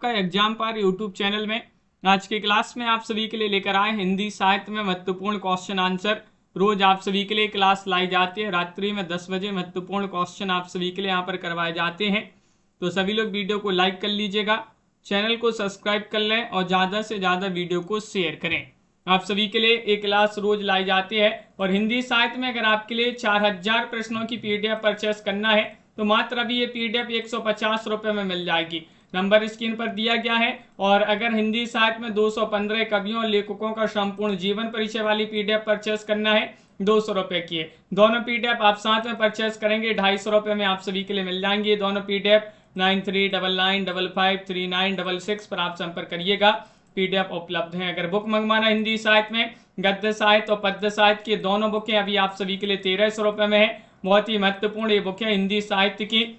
का एग्जाम पार YouTube channel में आज की क्लास में आप सभी के लिए लेकर आए हिंदी साहित्य में महत्वपूर्ण क्वेश्चन आंसर। रोज आप सभी के लिए क्लास लाई जाती है रात्रि में 10 बजे। महत्वपूर्ण क्वेश्चन आप सभी के लिए यहाँ पर करवाए जाते हैं, तो सभी लोग वीडियो को लाइक कर लीजिएगा, चैनल को सब्सक्राइब कर लें और ज़्यादा से ज़्यादा वीडियो को शेयर करें। आप सभी के लिए एक क्लास रोज लाई जाती है और हिंदी साहित्य में अगर आपके लिए 4000 प्रश्नों की पीडीएफ परचेस करना है तो मात्र अभी ये पीडीएफ 150 रुपये में मिल जाएगी। नंबर स्क्रीन पर दिया गया है। और अगर हिंदी साहित्य में 215 कवियों और लेखकों का संपूर्ण जीवन परिचय वाली पीडीएफ परचेस करना है 200 रुपये की है। दोनों पीडीएफ आप साथ में परचेस करेंगे 250 रुपये में आप सभी के लिए मिल जाएंगे। दोनों पीडीएफ 9399553966 पर आप संपर्क करिएगा, पीडीएफ उपलब्ध है। अगर बुक मंगवाना हिंदी साहित्य में गद्य साहित्य और पद्य साहित्य की दोनों बुकें अभी आप सभी के लिए 1300 रुपये में है। बहुत ही महत्वपूर्ण ये बुक है हिंदी साहित्य की,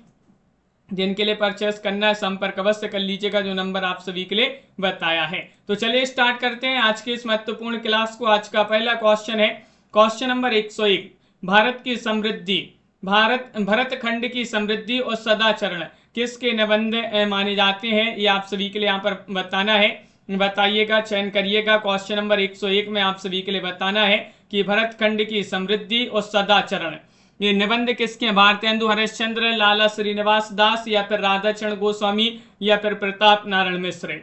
जिनके लिए परचेस करना है संपर्क अवश्य कर लीजिएगा जो नंबर आप सभी के लिए बताया है। तो चलिए स्टार्ट करते हैं आज की इस महत्वपूर्ण क्लास को। आज का पहला क्वेश्चन है क्वेश्चन नंबर 101। भारत की समृद्धि, भरत खंड की समृद्धि और सदाचरण किसके निबंध माने जाते हैं, ये आप सभी के लिए यहाँ पर बताना है। बताइएगा, चयन करिएगा। क्वेश्चन नंबर 101 में आप सभी के लिए बताना है कि भरत खंड की समृद्धि और सदाचरण ये निबंध किसके हैं। भारतेंदु हरिश्चंद्र, लाला श्रीनिवास दास या फिर राधाचरण गोस्वामी या फिर प्रताप नारायण मिश्र।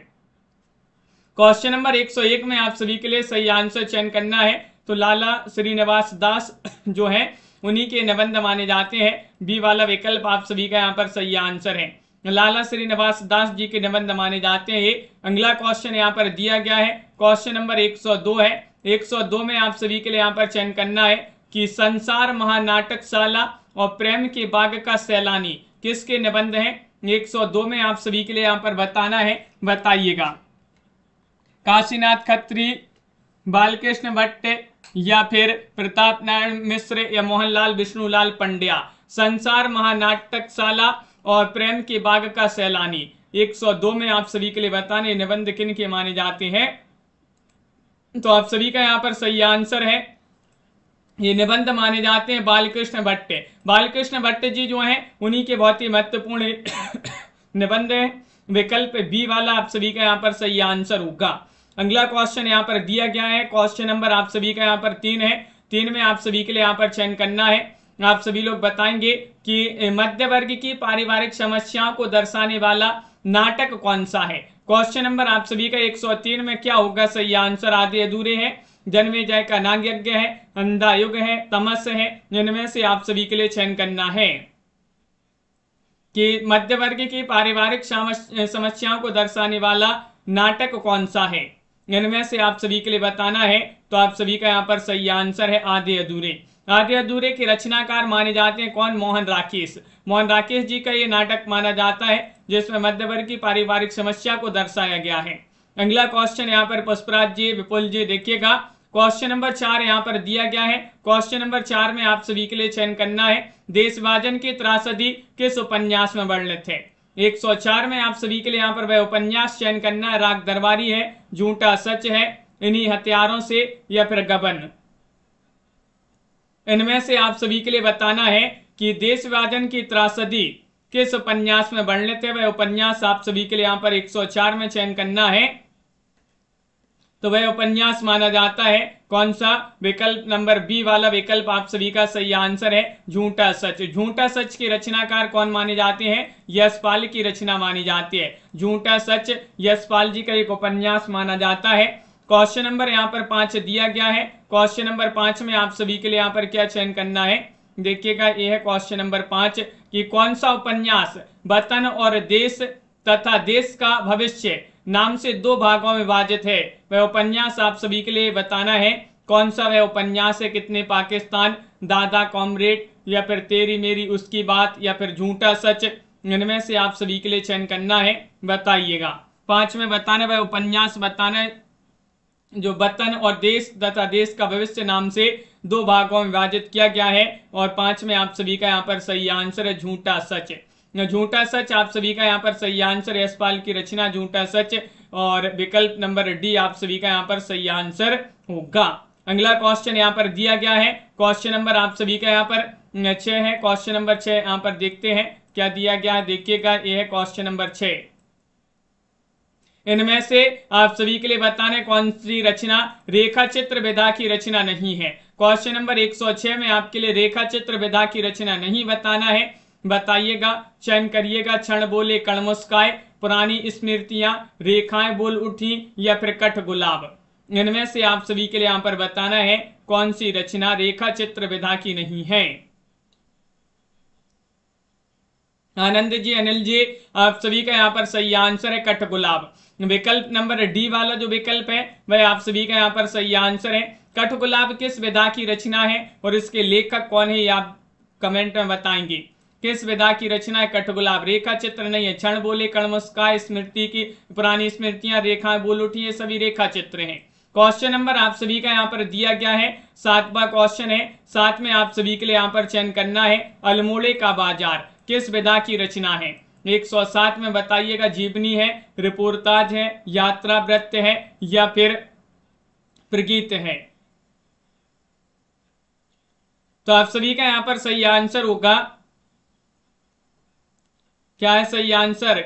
क्वेश्चन नंबर 101 में आप सभी के लिए सही आंसर चयन करना है। तो लाला श्रीनिवास दास जो है उन्हीं के निबंध माने जाते हैं। बी वाला विकल्प आप सभी का यहाँ पर सही आंसर है। लाला श्रीनिवास दास जी के निबंध माने जाते हैं। अगला क्वेश्चन यहाँ पर दिया गया है क्वेश्चन नंबर 102 है। 102 में आप सभी के लिए यहाँ पर चयन करना है कि संसार महानाटकशाला और प्रेम के बाग का सैलानी किसके निबंध हैं। 102 में आप सभी के लिए यहाँ पर बताना है, बताइएगा। काशीनाथ खत्री, बालकृष्ण भट्ट या फिर प्रताप नारायण मिश्र या मोहनलाल विष्णुलाल पंड्या। संसार महानाटकशाला और प्रेम के बाग का सैलानी 102 में आप सभी के लिए बताने निबंध किन के माने जाते हैं। तो आप सभी का यहाँ पर सही आंसर है, ये निबंध माने जाते हैं बालकृष्ण भट्ट। बालकृष्ण भट्ट जी जो हैं उन्हीं के बहुत ही महत्वपूर्ण निबंध है। विकल्प बी वाला आप सभी का यहाँ पर सही आंसर होगा। अगला क्वेश्चन यहाँ पर दिया गया है क्वेश्चन नंबर आप सभी का यहाँ पर 3 है। 3 में आप सभी के लिए यहाँ पर चयन करना है। आप सभी लोग बताएंगे कि मध्य वर्ग की पारिवारिक समस्याओं को दर्शाने वाला नाटक कौन सा है। क्वेश्चन नंबर आप सभी का 103 में क्या होगा सही आंसर। आधे अधूरे हैं, जन्मेजय का नागयज्ञ है, अंधा युग है, तमस है। इनमें से आप सभी के लिए चयन करना है कि मध्य वर्ग की पारिवारिक समस्याओं को दर्शाने वाला नाटक कौन सा है। इनमें से आप सभी के लिए बताना है। तो आप सभी का यहाँ पर सही आंसर है आधे अधूरे। आधे अधूरे के रचनाकार माने जाते हैं कौन, मोहन राकेश। मोहन राकेश जी का ये नाटक माना जाता है जिसमें मध्य वर्ग की पारिवारिक समस्या को दर्शाया गया है। अगला क्वेश्चन यहाँ पर पुष्पराज जी, विपुल जी देखिएगा। क्वेश्चन नंबर 4 यहाँ पर दिया गया है। क्वेश्चन नंबर 4 में आप सभी के लिए चयन करना है देशभाजन की त्रासदी किस उपन्यास में वर्णित है। 104 में आप सभी के लिए यहाँ पर वह उपन्यास चयन करना है। राग दरबारी है, झूठा सच है, इन्हीं हथियारों से या फिर गबन। इनमें से आप सभी के लिए बताना है कि देशभाजन की त्रासदी किस उपन्यास में वर्णित है। वह उपन्यास आप सभी के लिए यहाँ पर 104 में चयन करना है। तो वह उपन्यास माना जाता है कौन सा, विकल्प नंबर बी वाला विकल्प आप सभी का सही आंसर है, झूठा सच। झूठा सच के रचनाकार कौन माने जाते हैं, यशपाल की रचना मानी जाती है। झूठा सच यशपाल जी का एक उपन्यास माना जाता है। क्वेश्चन नंबर यहाँ पर 5 दिया गया है। क्वेश्चन नंबर 5 में आप सभी के लिए यहाँ पर क्या चयन करना है, देखिएगा। यह है क्वेश्चन नंबर 5 कि कौन सा उपन्यास वतन और देश तथा देश का भविष्य नाम से 2 भागों में विभाजित है। वह उपन्यास आप सभी के लिए बताना है कौन सा वह उपन्यास है। कितने पाकिस्तान, दादा कॉमरेड या फिर तेरी मेरी उसकी बात या फिर झूठा सच। इनमें से आप सभी के लिए चयन करना है, बताइएगा। 5 में बताना वह उपन्यास बताना है जो वतन और देश तथा देश का भविष्य नाम से 2 भागों में विभाजित किया गया है। और 5 में आप सभी का यहाँ पर सही आंसर है झूठा सच। झूठा सच आप सभी का यहाँ पर सही आंसर है, यशपाल की रचना झूठा सच। और विकल्प नंबर डी आप सभी का यहाँ पर सही आंसर होगा। अगला क्वेश्चन यहाँ पर दिया गया है। क्वेश्चन नंबर आप सभी का यहाँ पर 6 है। क्वेश्चन नंबर 6 यहाँ पर देखते हैं क्या दिया गया है, देखिएगा। यह है क्वेश्चन नंबर 6। इनमें से आप सभी के लिए बताने कौन सी रचना रेखा चित्र विधा की रचना नहीं है। क्वेश्चन नंबर 106 में आपके लिए रेखा चित्र विधा की रचना नहीं बताना है, बताइएगा, चयन करिएगा। क्षण बोले कण मुस्काए, पुरानी स्मृतियां, रेखाएं बोल उठी या फिर कठ गुलाब। इनमें से आप सभी के लिए यहां पर बताना है कौन सी रचना रेखा चित्र विधा की नहीं है। आनंद जी, अनिल जी, आप सभी का यहाँ पर सही आंसर है कठ गुलाब। विकल्प नंबर डी वाला जो विकल्प है वह आप सभी का यहाँ पर सही आंसर है। कठ गुलाब किस विधा की रचना है और इसके लेखक कौन है, ये आप कमेंट में बताएंगे। किस विधा की रचना है कठ गुलाब? रेखा चित्र नहीं है। क्षण बोले कण मुस्काए, स्मृति की पुरानी स्मृतियां, रेखाएं बोल उठी, ये सभी रेखा चित्र हैं। क्वेश्चन नंबर आप सभी का यहाँ पर दिया गया है 7वां क्वेश्चन है। 7 में आप सभी के लिए यहाँ पर चयन करना है अल्मोड़े का बाजार किस विधा की रचना है। 107 में बताइएगा जीवनी है, रिपोर्टाज है, यात्रा वृत्त है या फिर प्रगीत है। तो आप सभी का यहाँ पर सही आंसर होगा, क्या है सही आंसर?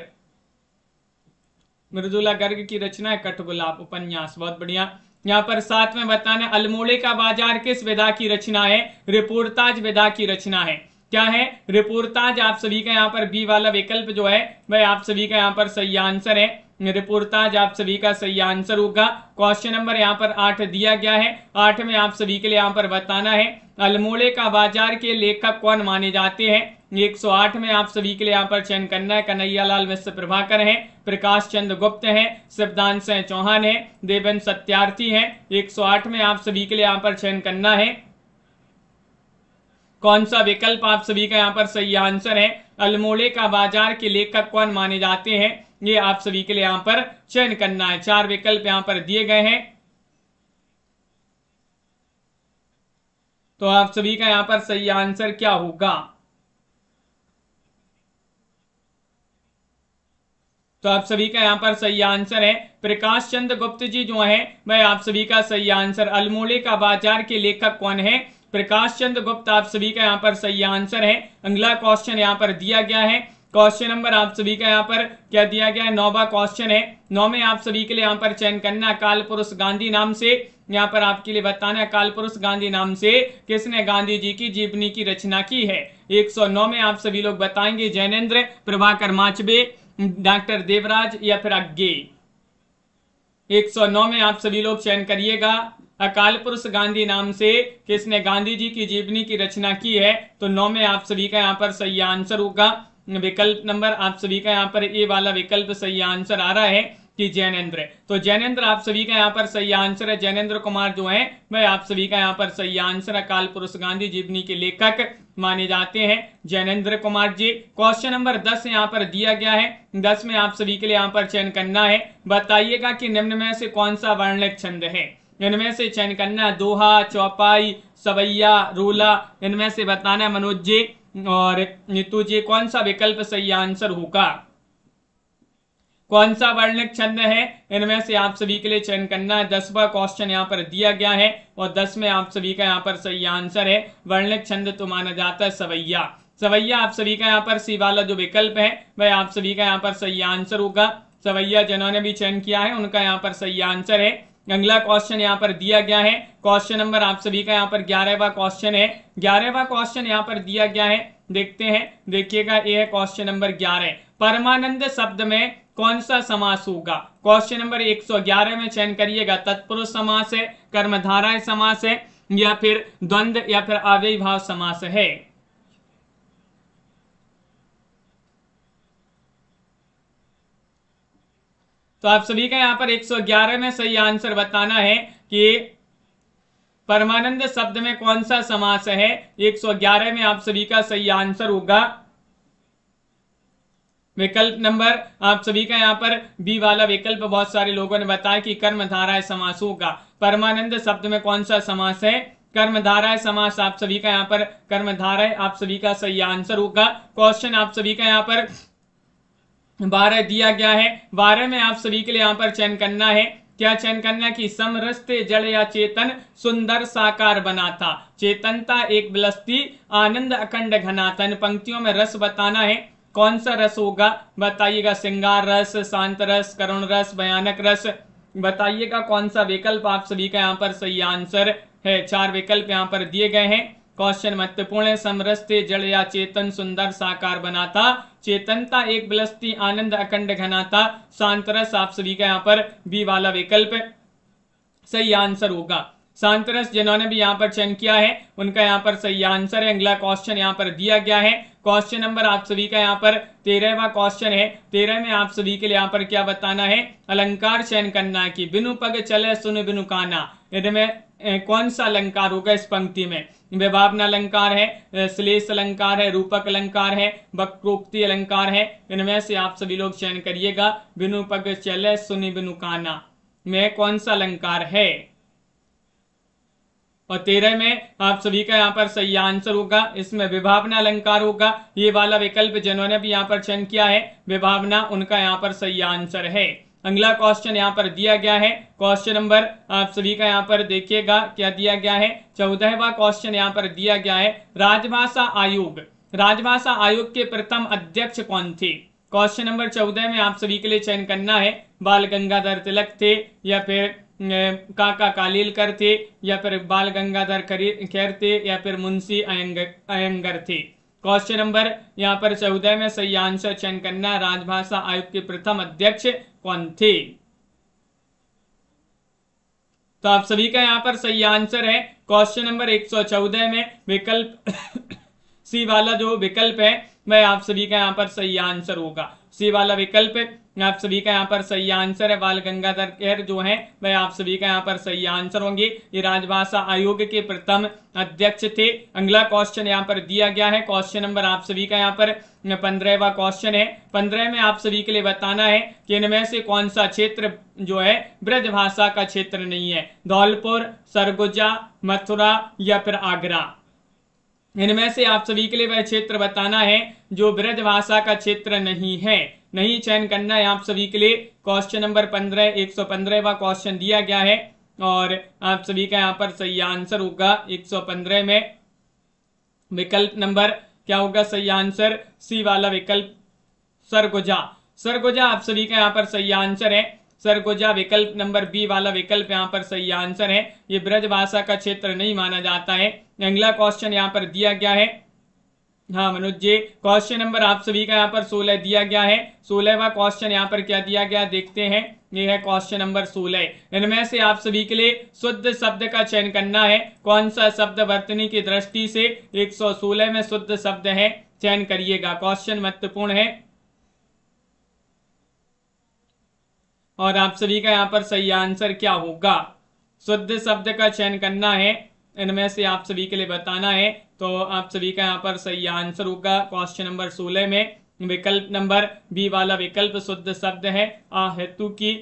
मृदुला गर्ग की रचना है कठ गुलाब उपन्यास। बहुत बढ़िया। यहाँ पर 7 में बताना अल्मोड़े का बाजार किस विधा की रचना है, रिपोर्टाज विधा की रचना है। क्या है? रिपोर्टाज। आप सभी का यहाँ पर बी वाला विकल्प जो है वह आप सभी का यहाँ पर सही आंसर है। रिपोर्टाज आप सभी का सही आंसर होगा। क्वेश्चन नंबर यहाँ पर 8 दिया गया है। 8 में आप सभी के लिए यहाँ पर बताना है अल्मोड़े का बाजार के लेखक कौन माने जाते हैं। 108 में आप सभी के लिए यहाँ पर चयन करना है कन्हैयालाल मिश्र प्रभाकर है, प्रकाश चंद्र गुप्त है, शिवदान सिंह चौहान है, देवेंद्र सत्यार्थी है। 108 में आप सभी के लिए यहाँ पर चयन करना है कौन सा विकल्प आप सभी का यहाँ पर सही आंसर है। अल्मोड़े का बाजार के लेखक कौन माने जाते हैं, ये आप सभी के लिए यहाँ पर चयन करना है। 4 विकल्प यहाँ पर दिए गए हैं, तो आप सभी का यहाँ पर सही आंसर क्या होगा? तो आप सभी का यहाँ पर सही आंसर है प्रकाश चंद्र गुप्त जी जो है वह आप सभी का सही आंसर। अल्मोड़े का बाजार के लेखक कौन है? प्रकाश चंद्र गुप्त आप सभी का यहाँ पर सही आंसर है। अगला क्वेश्चन यहाँ पर दिया गया है। क्वेश्चन नंबर आप सभी का यहाँ पर क्या दिया गया है? 9वां क्वेश्चन है। 9 में आप सभी के लिए यहाँ पर चयन करना अकाल पुरुष गांधी नाम से, यहाँ पर आपके लिए बताना है अकाल पुरुष गांधी नाम से किसने गांधी जी की जीवनी की रचना की है। 109 में आप सभी लोग बताएंगे जैनेन्द्र, प्रभाकर माचबे, डॉक्टर देवराज या फिर अज्ञे। 109 में आप सभी लोग चयन करिएगा अकाल पुरुष गांधी नाम से किसने गांधी जी की जीवनी की रचना की है। तो 9 में आप सभी का यहाँ पर सही आंसर होगा विकल्प नंबर आप सभी का यहाँ पर ए वाला विकल्प सही आंसर आ रहा है कि जैनेन्द्र। तो जैनेन्द्र आप सभी का यहाँ पर सही आंसर है। जैनेन्द्र कुमार जो है वह आप सभी का यहाँ पर सही आंसर अकाल पुरुष गांधी जीवनी के लेखक माने जाते हैं जैनेन्द्र कुमार जी। क्वेश्चन नंबर 10 यहाँ पर दिया गया है। 10 में आप सभी के लिए यहाँ पर चयन करना है, बताइएगा कि निम्न में से कौन सा वर्णक छंद है। इनमें से चयन करना है दोहा, चौपाई, सवैया, रोला। इनमें से बताना है मनोज जी और नीतू जी कौन सा विकल्प सही आंसर होगा, कौन सा वर्णक छंद है। इनमें से आप सभी के लिए चयन करना है। 10वां क्वेश्चन यहाँ पर दिया गया है और 10 में आप सभी का यहाँ पर सही आंसर है वर्णक छंद तो माना जाता है सवैया। सवैया आप सभी का यहाँ पर सी वाला जो विकल्प है वह आप सभी का यहाँ पर सही आंसर होगा। सवैया जिन्होंने भी चयन किया है उनका यहाँ पर सही आंसर है। अगला क्वेश्चन यहाँ पर दिया गया है। क्वेश्चन नंबर आप सभी का यहाँ पर 11वां क्वेश्चन है। 11वां क्वेश्चन यहाँ पर दिया गया है, देखते हैं, देखिएगा। ये है क्वेश्चन नंबर 11। परमानंद शब्द में कौन सा समास होगा। क्वेश्चन नंबर 111 में चयन करिएगा तत्पुरुष समास है, कर्मधारय समास है या फिर द्वंद्व या फिर अव्ययीभाव समास है। तो आप सभी का यहाँ पर 111 में सही आंसर बताना है कि परमानंद शब्द में कौन सा समास है। 111 में आप सभी का सही आंसर होगा विकल्प नंबर आप सभी का यहाँ पर बी वाला विकल्प बहुत सारे लोगों ने बताया कि कर्मधारय समास होगा। परमानंद शब्द में कौन सा समास है, कर्मधारय समास। आप सभी का यहाँ पर कर्मधारय आप सभी का सही आंसर होगा। क्वेश्चन आप सभी का यहाँ पर 12 दिया गया है। 12 में आप सभी के लिए यहाँ पर चयन करना है, क्या चयन करना है कि समरस जड़ या चेतन सुंदर साकार बना था, चेतनता एक विलसती, आनंद अखंड घना था। इन पंक्तियों में रस बताना है। कौन सा रस होगा बताइएगा। श्रृंगार रस, शांत रस, करुण रस, भयानक रस, बताइएगा कौन सा विकल्प आप सभी का यहाँ पर सही आंसर है। 4 विकल्प यहाँ पर दिए गए हैं। क्वेश्चन महत्वपूर्ण है। समरस थे जड़ या चेतन, सुंदर साकार बनाता, चेतनता एक बिलसती आनंद अखंड घनाता, शांत रस आप सभी का यहाँ पर बी वाला विकल्प सही आंसर होगा। शांतरस जिन्होंने भी यहाँ पर चयन किया है उनका यहाँ पर सही आंसर है। अगला क्वेश्चन यहाँ पर दिया गया है। क्वेश्चन नंबर आप सभी का यहाँ पर 13वां क्वेश्चन है। 13 में आप सभी के लिए यहाँ पर क्या बताना है, अलंकार चयन करना है कि बिनु पग चले सुन बिनु काना, इनमें कौन सा अलंकार होगा इस पंक्ति में। विभावना अलंकार है, श्लेष अलंकार है, रूपक अलंकार है, वक्रोक्ति अलंकार है। इनमें से आप सभी लोग चयन करिएगा। बिनु पग चले सुन बिनु काना में कौन सा अलंकार है। और 13 में आप सभी का यहाँ पर सही आंसर होगा, इसमें विभावना अलंकार होगा। ये वाला विकल्प जिन्होंने भी यहाँ पर चयन किया है विभावना, उनका यहाँ पर सही आंसर है। अगला क्वेश्चन यहाँ पर दिया गया है। क्वेश्चन नंबर आप सभी का यहाँ पर देखिएगा क्या दिया गया है। 14वां क्वेश्चन यहाँ पर दिया गया है। राजभाषा आयोग, राजभाषा आयोग के प्रथम अध्यक्ष कौन थे। क्वेश्चन नंबर 14 में आप सभी के लिए चयन करना है। बाल गंगाधर तिलक थे, या फिर काका कालीलकर थे, या फिर बाल गंगाधर खैर थे, या फिर मुंशी अयंगर थे। क्वेश्चन नंबर यहाँ पर 14 में सही आंसर चयन करना है। राजभाषा आयोग के प्रथम अध्यक्ष कौन थे। तो आप सभी का यहाँ पर सही आंसर है क्वेश्चन नंबर 114 में विकल्प सी वाला जो विकल्प है वह आप सभी का यहाँ पर सही आंसर होगा। सी वाला विकल्प आप सभी का यहाँ पर सही आंसर है। बाल गंगाधर तिलक जो है वह आप सभी का यहाँ पर सही आंसर होंगे। ये राजभाषा आयोग के प्रथम अध्यक्ष थे। अगला क्वेश्चन यहाँ पर दिया गया है। क्वेश्चन नंबर आप सभी का यहाँ पर 15वां क्वेश्चन है। 15 में आप सभी के लिए बताना है कि इनमें से कौन सा क्षेत्र जो है ब्रज भाषा का क्षेत्र नहीं है। धौलपुर, सरगुजा, मथुरा या फिर आगरा। इनमें से आप सभी के लिए वह क्षेत्र बताना है जो ब्रज भाषा का क्षेत्र नहीं है। नहीं चयन करना है आप सभी के लिए। क्वेश्चन नंबर 15 115वां क्वेश्चन दिया गया है और आप सभी का यहाँ पर सही आंसर होगा 115 में विकल्प नंबर क्या होगा सही आंसर, सी वाला विकल्प सरगुजा। सरगुजा आप सभी का यहाँ पर सही आंसर है। सरगुजा विकल्प नंबर बी वाला विकल्प यहाँ पर सही आंसर है। ये ब्रज भाषा का क्षेत्र नहीं माना जाता है। अगला क्वेश्चन यहाँ पर दिया गया है। हाँ मनोज जी, क्वेश्चन नंबर आप सभी का यहाँ पर 16 दिया गया है। 16वां क्वेश्चन यहाँ पर क्या दिया गया देखते हैं। ये है क्वेश्चन नंबर 16। इनमें से आप सभी के लिए शुद्ध शब्द का चयन करना है। कौन सा शब्द वर्तनी की दृष्टि से 116 में शुद्ध शब्द है, चयन करिएगा। क्वेश्चन महत्वपूर्ण है और आप सभी का यहाँ पर सही आंसर क्या होगा। शुद्ध शब्द का चयन करना है, इनमें से आप सभी के लिए बताना है। तो आप सभी का यहाँ पर सही आंसर होगा क्वेश्चन नंबर 16 में विकल्प नंबर बी वाला विकल्प शुद्ध शब्द है। हेतु की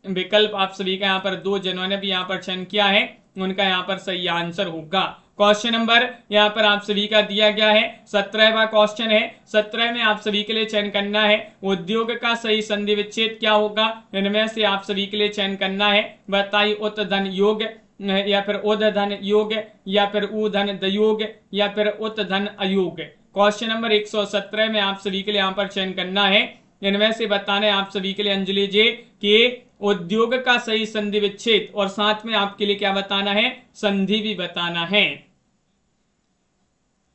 विकल्प आप सभी का यहाँ पर 2 जिन्होंने भी यहाँ पर चयन किया है उनका यहाँ पर सही आंसर होगा। क्वेश्चन नंबर यहाँ पर आप सभी का दिया गया है। 17वां क्वेश्चन है। 17 में आप सभी के लिए चयन करना है उद्योग का सही संधि विच्छेद क्या होगा। इनमें से आप सभी के लिए चयन करना है बताइए उत धन योग, या फिर उद धन योग, या फिर उ धन दयोग, या फिर उत धन अयोग। क्वेश्चन नंबर 117 में आप सभी के लिए यहाँ पर चयन करना है। इनमें से बताना है आप सभी के लिए अंजलि जी कि उद्योग का सही संधि विच्छेद और साथ में आपके लिए क्या बताना है, संधि भी बताना है।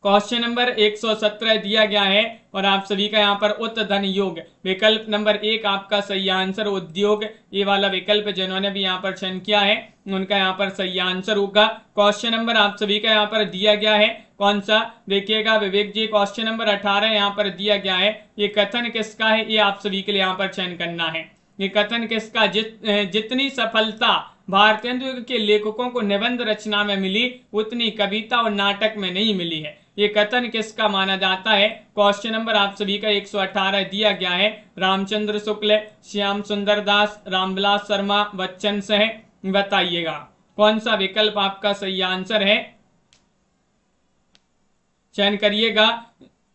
क्वेश्चन नंबर 117 दिया गया है और आप सभी का यहाँ पर उत धन योग विकल्प नंबर 1 आपका सही आंसर उद्योग, ये वाला विकल्प जिन्होंने भी यहाँ पर चयन किया है उनका यहाँ पर सही आंसर होगा। क्वेश्चन नंबर आप सभी का यहाँ पर दिया गया है कौन सा देखिएगा विवेक जी। क्वेश्चन नंबर 18 यहाँ पर दिया गया है। ये कथन किसका है, ये आप सभी के लिए यहाँ पर चयन करना है। ये कथन किसका, जितनी सफलता भारतेंदु के लेखकों को निबंध रचना में मिली उतनी कविता और नाटक में नहीं मिली है। ये कथन किसका माना जाता है। क्वेश्चन नंबर आप सभी का 118 दिया गया है। रामचंद्र शुक्ल, श्याम सुंदर दास, रामविलास शर्मा, बच्चन सह। बताइएगा कौन सा विकल्प आपका सही आंसर है, चयन करिएगा।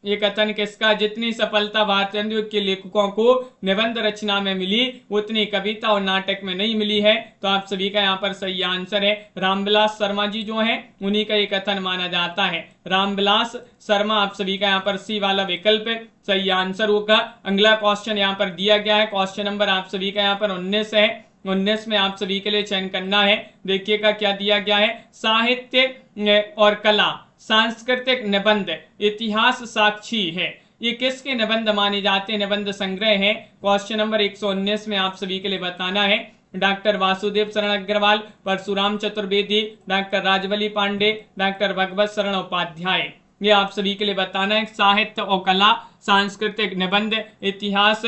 ये कथन किसका? जितनी सफलता भारतेंदु युग के लेखकों को निबंध रचना में मिली उतनी कविता और नाटक में नहीं मिली है। तो आप सभी का यहाँ पर सही आंसर है रामविलास शर्मा जी जो है उन्हीं का ये कथन माना जाता है। रामविलास शर्मा आप सभी का यहाँ पर सी वाला विकल्प सही आंसर होगा। अगला क्वेश्चन यहाँ पर दिया गया है, क्वेश्चन नंबर आप सभी का यहाँ पर 19 है। 19 में आप सभी के लिए चयन करना है। देखिएगा क्या दिया गया है, साहित्य और कला, सांस्कृतिक निबंध, इतिहास साक्षी है। ये किसके निबंध माने जाते हैं? निबंध संग्रह है। क्वेश्चन नंबर 119 में आप सभी के लिए बताना है। डॉक्टर वासुदेव शरण अग्रवाल, परशुराम चतुर्वेदी, डॉक्टर राजवली पांडे, डॉक्टर भगवत शरण उपाध्याय। ये आप सभी के लिए बताना है। साहित्य और कला, सांस्कृतिक निबंध, इतिहास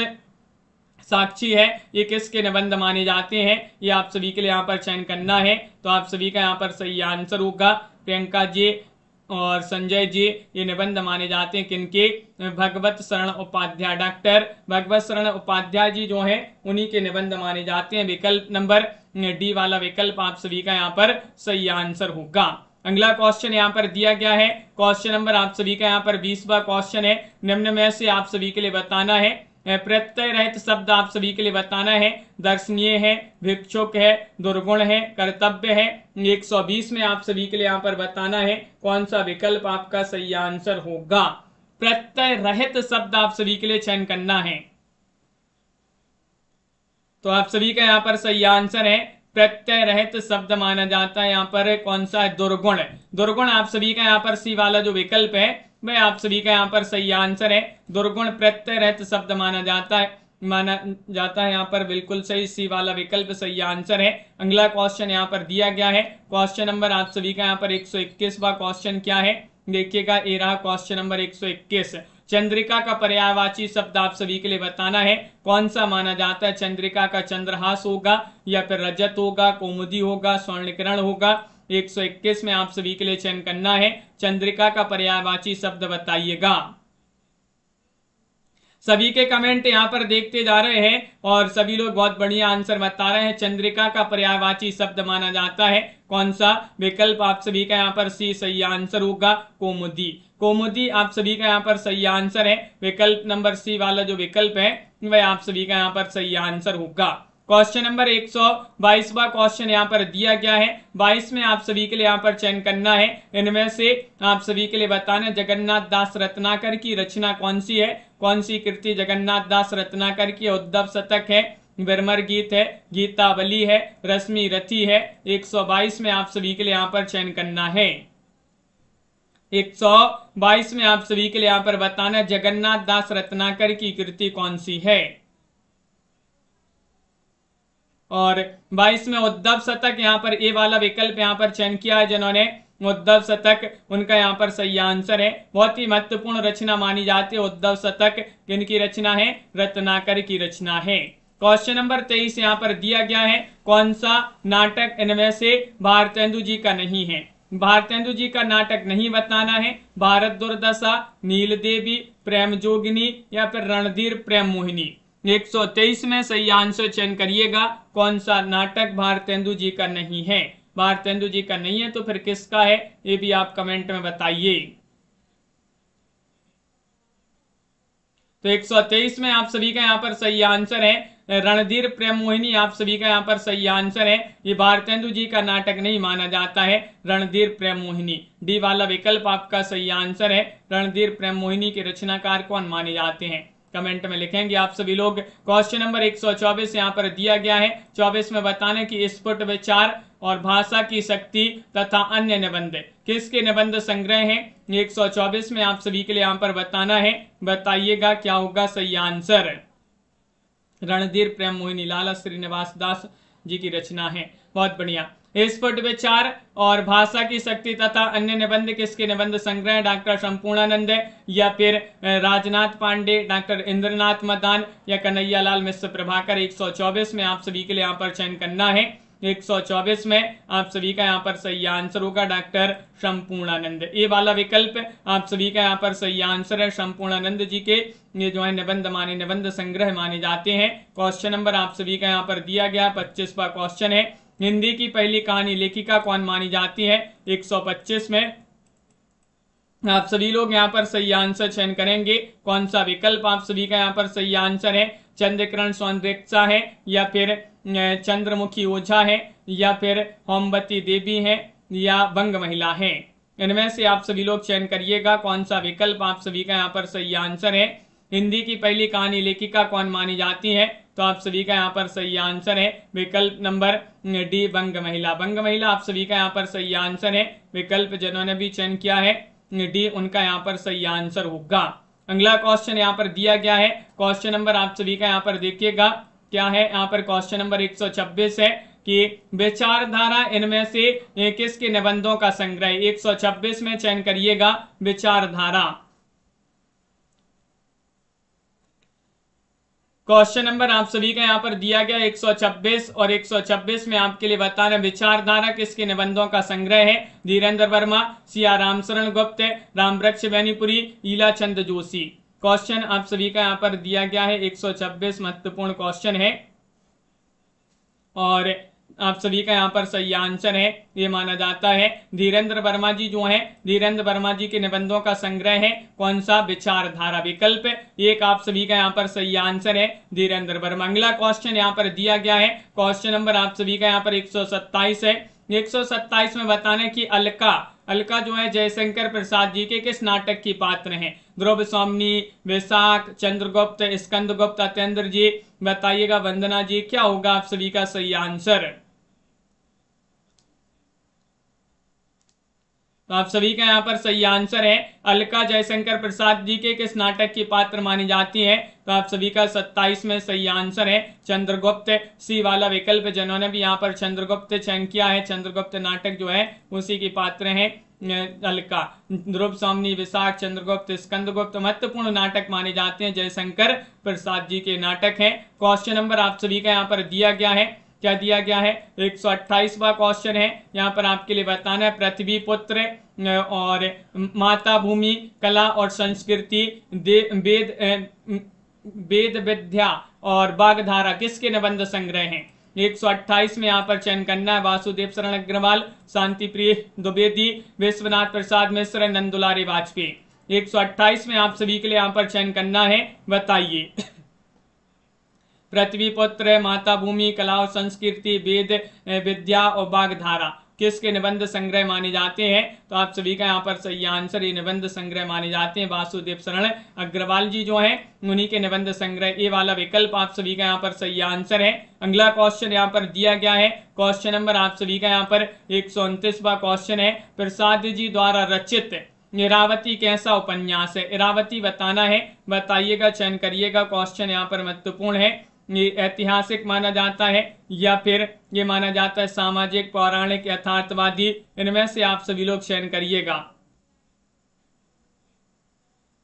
साक्षी है, ये किसके निबंध माने जाते हैं? ये आप सभी के लिए यहाँ पर चयन करना है। तो आप सभी का यहाँ पर सही आंसर होगा प्रियंका जी और संजय जी। ये निबंध माने जाते हैं किनके? भगवत शरण उपाध्याय, डॉक्टर भगवत शरण उपाध्याय जी जो हैं उन्हीं के निबंध माने जाते हैं। विकल्प नंबर डी वाला विकल्प आप सभी का यहाँ पर सही आंसर होगा। अगला क्वेश्चन यहाँ पर दिया गया है, क्वेश्चन नंबर आप सभी का यहाँ पर 20वां क्वेश्चन है। निम्न में से आप सभी के लिए बताना है, प्रत्यय रहित शब्द आप सभी के लिए बताना है। दर्शनीय है, भिक्षुक है, दुर्गुण है, कर्तव्य है। 120 में आप सभी के लिए यहाँ पर बताना है कौन सा विकल्प आपका सही आंसर होगा। प्रत्यय रहित शब्द आप सभी के लिए चयन करना है। तो आप सभी का यहाँ पर सही आंसर है प्रत्यय रहित शब्द माना जाता है यहाँ पर कौन सा है? दुर्गुण। दुर्गुण आप सभी का यहाँ पर सी वाला जो विकल्प है वह आप सभी का यहाँ पर सही आंसर है। दुर्गुण प्रत्यय रहित शब्द माना जाता है यहाँ पर बिल्कुल सही, सी वाला विकल्प सही आंसर है। अगला क्वेश्चन यहाँ पर दिया गया है, क्वेश्चन नंबर आप सभी का यहाँ पर 121वां क्वेश्चन क्या है? देखिएगा ये रहा क्वेश्चन नंबर 121। चंद्रिका का पर्यायवाची शब्द आप सभी के लिए बताना है। कौन सा माना जाता है? चंद्रिका का चंद्रहास होगा या फिर रजत होगा, कौमुदी होगा, स्वर्णिकरण होगा। 121 में आप सभी के लिए चयन करना है। चंद्रिका का पर्यायवाची शब्द बताइएगा। सभी के कमेंट यहाँ पर देखते जा रहे हैं और सभी लोग बहुत बढ़िया आंसर बता रहे हैं। चंद्रिका का पर्यायवाची शब्द माना जाता है कौन सा? विकल्प आप सभी का यहाँ पर सी सही आंसर होगा, कौमुदी। कौमुदी आप सभी का यहाँ पर सही आंसर है। विकल्प नंबर सी वाला जो विकल्प है वह आप सभी का यहाँ पर सही आंसर होगा। क्वेश्चन नंबर 122वां क्वेश्चन यहाँ पर दिया गया है। 22 में आप सभी के लिए यहाँ पर चयन करना है। इनमें से आप सभी के लिए बताना है जगन्नाथ दास रत्नाकर की रचना कौन सी है? कौन सी कृति जगन्नाथ दास रत्नाकर की? उद्धव शतक है, विरमर गीत है, गीतावली है, रश्मि रथी है। 122 में आप सभी के लिए यहाँ पर चयन करना है। 122 में आप सभी के लिए यहाँ पर बताना है जगन्नाथ दास रत्नाकर की कृति कौन सी है। और 22 में उद्धव शतक यहाँ पर ए वाला विकल्प यहाँ पर चयन किया है जिन्होंने, उद्धव शतक, उनका यहाँ पर सही आंसर है। बहुत ही महत्वपूर्ण रचना मानी जाती है उद्धव शतक। किनकी रचना है? रत्नाकर की रचना है। क्वेश्चन नंबर 23 यहाँ पर दिया गया है, कौन सा नाटक इनमें से भारतेंदु जी का नहीं है? भारतेंदु जी का नाटक नहीं बताना है। भारत दुर्दशा, नील देवी, प्रेम जोगिनी या फिर रणधीर प्रेम मोहिनी। 123 में सही आंसर चयन करिएगा कौन सा नाटक भारतेंदु जी का नहीं है। भारतेंदु जी का नहीं है तो फिर किसका है ये भी आप कमेंट में बताइए। तो 123 में आप सभी का यहाँ पर सही आंसर है रणधीर प्रेम मोहिनी। आप सभी का यहाँ पर सही आंसर है। ये भारतेंदु जी का नाटक नहीं माना जाता है रणधीर प्रेम मोहिनी। डी वाला विकल्प आपका सही आंसर है। रणधीर प्रेम मोहिनी के रचनाकार कौन माने जाते हैं? कमेंट में लिखेंगे आप सभी लोग। क्वेश्चन नंबर 124 यहाँ पर दिया गया है। 24 में बताने की स्फुट विचार और भाषा की शक्ति तथा अन्य निबंध किसके निबंध संग्रह हैं? 124 में आप सभी के लिए यहाँ पर बताना है। बताइएगा क्या होगा सही आंसर। रणधीर प्रेम मोहिनी लाला श्रीनिवास दास जी की रचना है। बहुत बढ़िया। स्फुट विचार और भाषा की शक्ति तथा अन्य निबंध किसके निबंध संग्रह? डॉक्टर संपूर्णानंद या फिर राजनाथ पांडे, डॉक्टर इंद्रनाथ मदान या कन्हैयालाल मिश्र प्रभाकर। 124 में आप सभी के लिए यहाँ पर चयन करना है। 124 में आप सभी का यहाँ पर सही आंसर होगा डॉक्टर संपूर्णानंद। ये वाला विकल्प आप सभी का यहाँ पर सही आंसर है। संपूर्णानंद जी के ये जो है निबंध संग्रह माने जाते हैं। क्वेश्चन नंबर आप सभी का यहाँ पर दिया गया 25वां क्वेश्चन है। हिंदी की पहली कहानी लेखिका कौन मानी जाती है? 125 में आप सभी लोग यहाँ पर सही आंसर चयन करेंगे। कौन सा विकल्प आप सभी का यहाँ पर सही आंसर है? चंद्रकिरण सौंदर्यचा है, या फिर चंद्रमुखी ओझा है, या फिर होमवती देवी है, या बंग महिला है। इनमें से आप सभी लोग चयन करिएगा कौन सा विकल्प आप सभी का यहाँ पर सही आंसर है। हिंदी की पहली कहानी लेखिका कौन मानी जाती है? तो आप सभी का यहाँ पर सही आंसर है विकल्प नंबर डी, बंग महिला। बंग महिला आप सभी का यहाँ पर सही आंसर है। विकल्प जिन्होंने भी चयन किया है डी, उनका यहाँ पर सही आंसर होगा। अगला क्वेश्चन यहाँ पर दिया गया है। क्वेश्चन नंबर आप सभी का यहाँ पर देखिएगा क्या है। यहाँ पर क्वेश्चन नंबर 126 है कि विचारधारा इनमें से किसके निबंधों का संग्रह? 126 में चयन करिएगा विचारधारा। क्वेश्चन नंबर आप सभी का यहाँ पर दिया गया 126, और 126 में आपके लिए बता रहे विचारधारा किसके निबंधों का संग्रह है? धीरेन्द्र वर्मा, सिया रामशरण गुप्त, रामवृक्ष बैनीपुरी, ईला चंद जोशी। क्वेश्चन आप सभी का यहाँ पर दिया गया है 126 महत्वपूर्ण क्वेश्चन है, और आप सभी का यहाँ पर सही आंसर है ये माना जाता है धीरेन्द्र वर्मा जी जो हैं, धीरेन्द्र वर्मा जी के निबंधों का संग्रह है कौन सा? विचारधारा। विकल्प एक आप सभी का यहाँ पर सही आंसर है धीरेन्द्र वर्मा। अगला क्वेश्चन यहाँ पर दिया गया है। क्वेश्चन नंबर आप सभी का यहाँ पर 127 है। 127 में बताने की अलका जो है जयशंकर प्रसाद जी के किस नाटक की पात्र हैं? ध्रुव स्वामी, विशाख, चंद्रगुप्त, स्कंदगुप्त, अत्येंद्र जी। बताइएगा वंदना जी, क्या होगा आप सभी का सही आंसर? तो आप सभी का यहाँ पर सही आंसर है अलका जयशंकर प्रसाद जी के किस नाटक की पात्र मानी जाती है? तो आप सभी का 27 में सही आंसर है चंद्रगुप्त। सी वाला विकल्प जिन्होंने भी यहाँ पर चंद्रगुप्त चयन किया है, चंद्रगुप्त नाटक जो है उसी की पात्र है अलका। ध्रुव स्वामी, विशाख, चंद्रगुप्त, स्कंदगुप्त महत्वपूर्ण नाटक माने जाते हैं, जयशंकर प्रसाद जी के नाटक हैं। क्वेश्चन नंबर आप सभी का यहाँ पर दिया गया है, क्या दिया गया है? 128वां क्वेश्चन है। यहाँ पर आपके लिए बताना है पृथ्वी पुत्र और माता भूमि, कला और संस्कृति, वेद विद्या और बागधारा किसके निबंध संग्रह हैं? 128 में यहाँ पर चयन करना है वासुदेव शरण अग्रवाल, शांति प्रिय द्विवेदी, विश्वनाथ प्रसाद मिश्र, नंदुलारी वाजपेयी। 128 में आप सभी के लिए यहाँ पर चयन करना है, बताइए। पृथ्वी पुत्र, माता भूमि, कला और संस्कृति, वेद विद्या और बागधारा किसके निबंध संग्रह माने जाते हैं? तो आप सभी का यहाँ पर सही आंसर ये निबंध संग्रह माने जाते हैं वासुदेव शरण अग्रवाल जी जो हैं उन्हीं के निबंध संग्रह। ये वाला विकल्प आप सभी का यहाँ पर सही आंसर है। अगला क्वेश्चन यहाँ पर दिया गया है। क्वेश्चन नंबर आप सभी का यहाँ पर 129वां क्वेश्चन है। प्रसाद जी द्वारा रचित इरावती कैसा उपन्यास है? इरावती बताना है, बताइएगा, चयन करिएगा। क्वेश्चन यहाँ पर महत्वपूर्ण है। ये ऐतिहासिक माना जाता है या फिर ये माना जाता है सामाजिक, पौराणिक, यथार्थवादी? इनमें से आप सभी लोग चयन करिएगा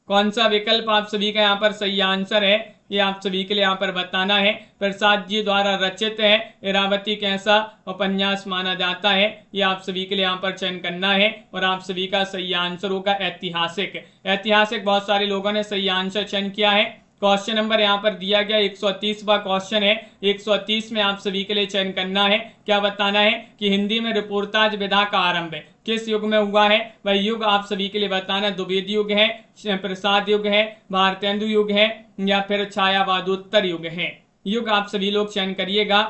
कौन सा विकल्प आप सभी का यहाँ पर सही आंसर है, ये आप सभी के लिए यहाँ पर बताना है। प्रसाद जी द्वारा रचित है इरावती कैसा उपन्यास माना जाता है, ये आप सभी के लिए यहाँ पर चयन करना है, और आप सभी का सही आंसर होगा ऐतिहासिक। ऐतिहासिक बहुत सारे लोगों ने सही आंसर चयन किया है। क्वेश्चन नंबर यहाँ पर दिया गया 130वां क्वेश्चन है। 130 में आप सभी के लिए चयन करना है, क्या बताना है कि हिंदी में रिपोर्टाज विधा का आरंभ किस युग में हुआ है? वह युग आप सभी के लिए बताना, द्विवेदी युग है, प्रसाद युग है, भारतेंदु युग है, या फिर छायावादोत्तर युग है? युग आप सभी लोग चयन करिएगा।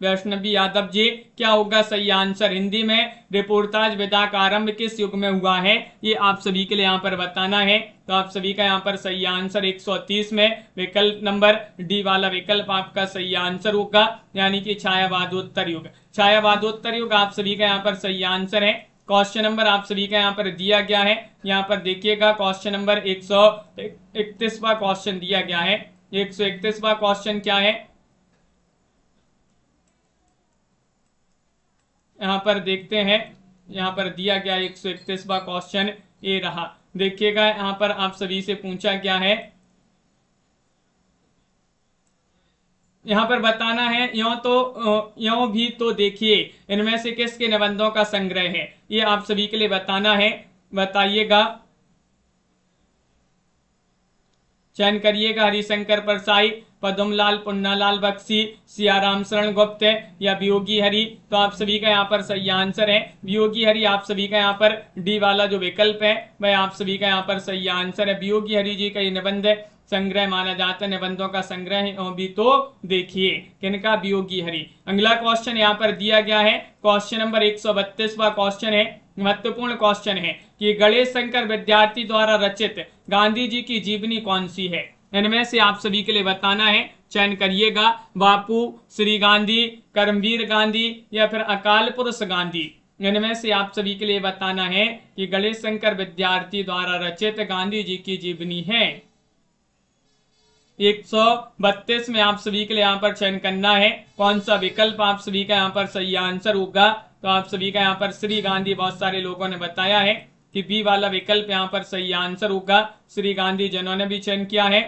वैष्णवी यादव जी, क्या होगा सही आंसर? हिंदी में रिपोर्टाज विधा का आरंभ किस युग में हुआ है, ये आप सभी के लिए यहाँ पर बताना है। तो आप सभी का यहाँ पर सही आंसर 130 में विकल्प नंबर डी वाला विकल्प आपका सही आंसर होगा, यानी कि छायावादोत्तर युग। छायावादोत्तर युग आप सभी का यहाँ पर सही आंसर है। क्वेश्चन नंबर आप सभी का यहाँ पर दिया गया है, यहाँ पर देखिएगा क्वेश्चन नंबर 131वां क्वेश्चन दिया गया है। 131वां क्वेश्चन क्या है, यहाँ पर देखते हैं। यहाँ पर दिया गया 131वां क्वेश्चन ये रहा, देखिएगा। यहाँ पर आप सभी से पूछा गया है, यहाँ पर बताना है यों भी तो देखिए इनमें से किसके निबंधों का संग्रह है, ये आप सभी के लिए बताना है, बताइएगा। चयन करिएगा। हरिशंकर परसाई, पद्मलाल, पुन्नालाल बख्शी, सियाराम शरण गुप्त या वियोगी हरि। तो आप सभी का यहाँ पर सही आंसर है वियोगी हरि। आप सभी का यहाँ पर डी वाला जो विकल्प है वह आप सभी का यहाँ पर सही आंसर है। वियोगी हरि जी का ये निबंध संग्रह माना जाता है, निबंधों का संग्रह भी तो देखिए किनका, वियोगी हरि। अगला क्वेश्चन यहाँ पर दिया गया है, क्वेश्चन नंबर 132वां क्वेश्चन है, महत्वपूर्ण क्वेश्चन है कि गणेश शंकर विद्यार्थी द्वारा रचित गांधी जी की जीवनी कौन सी है। इनमें से आप सभी के लिए बताना है, चयन करिएगा। बापू, श्री गांधी, कर्मवीर गांधी या फिर अकाल पुरुष गांधी। इनमें से आप सभी के लिए बताना है कि गणेश शंकर विद्यार्थी द्वारा रचित गांधी जी की जीवनी है। 132 में आप सभी के लिए यहाँ पर चयन करना है कौन सा विकल्प आप सभी का यहाँ पर सही आंसर होगा। तो आप सभी का यहाँ पर श्री गांधी बहुत सारे लोगों ने बताया है कि बी वाला विकल्प यहाँ पर सही आंसर होगा। श्री गांधी जिन्होंने भी चयन किया है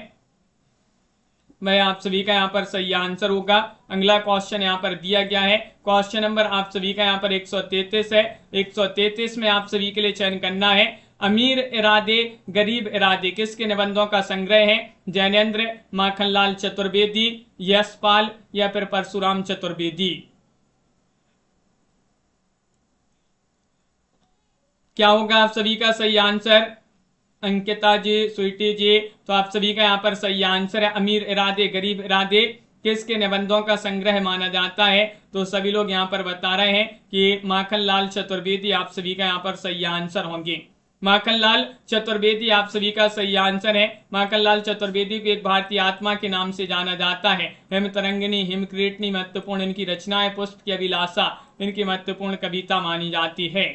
वह आप सभी का यहाँ पर सही आंसर होगा। अगला क्वेश्चन यहाँ पर दिया गया है, क्वेश्चन नंबर आप सभी का यहाँ पर 133 है। 133 में आप सभी के लिए चयन करना है, अमीर इरादे गरीब इरादे किसके निबंधों का संग्रह है। जैनेन्द्र, माखनलाल चतुर्वेदी, यशपाल या फिर परशुराम चतुर्वेदी। क्या होगा आप सभी का सही आंसर। अंकिता जी, स्वीटी जी, तो आप सभी का यहाँ पर सही आंसर है अमीर इरादे गरीब इरादे किसके निबंधों का संग्रह माना जाता है। तो सभी लोग यहाँ पर बता रहे हैं कि माखनलाल चतुर्वेदी आप सभी का यहाँ पर सही आंसर होंगे। माखनलाल चतुर्वेदी आप सभी का सही आंसर है। माखनलाल चतुर्वेदी को एक भारतीय आत्मा के नाम से जाना जाता है। हिम तरंगिनी, हिमक्रीटनी महत्वपूर्ण इनकी रचनाएं, पुष्प की अभिलाषा इनकी महत्वपूर्ण कविता मानी जाती है।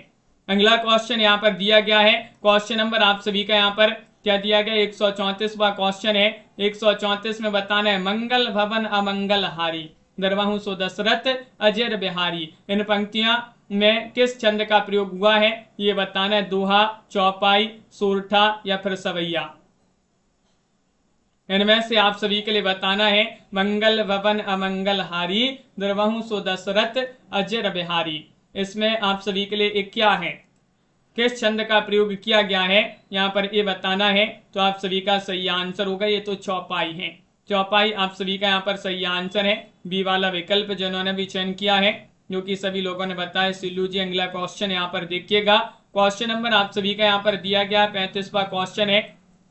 अगला क्वेश्चन यहाँ पर दिया गया है, क्वेश्चन नंबर आप सभी का यहाँ पर क्या दिया गया, 134वां क्वेश्चन है। 134 में बताना है, मंगल भवन अमंगल हारी दरवाहु सो दशरथ अजर बिहारी। इन पंक्तियां में किस छंद का प्रयोग हुआ है ये बताना है। दोहा, चौपाई, सोरठा या फिर सवैया। इनमें से आप सभी के लिए बताना है, मंगल भवन अमंगल हारी दरवाहु सो दशरथ अजर बिहारी। इसमें आप सभी के लिए एक क्या है, किस छंद का प्रयोग किया गया है यहाँ पर ये बताना है। तो आप सभी का सही आंसर होगा, ये तो चौपाई है। चौपाई आप सभी का यहाँ पर सही आंसर है। बी वाला विकल्प जिन्होंने भी चयन किया है जो कि सभी लोगों ने बताया। सिल्लू जी, अगला क्वेश्चन यहाँ पर देखिएगा, क्वेश्चन नंबर आप सभी का यहाँ पर दिया गया 35वां क्वेश्चन है।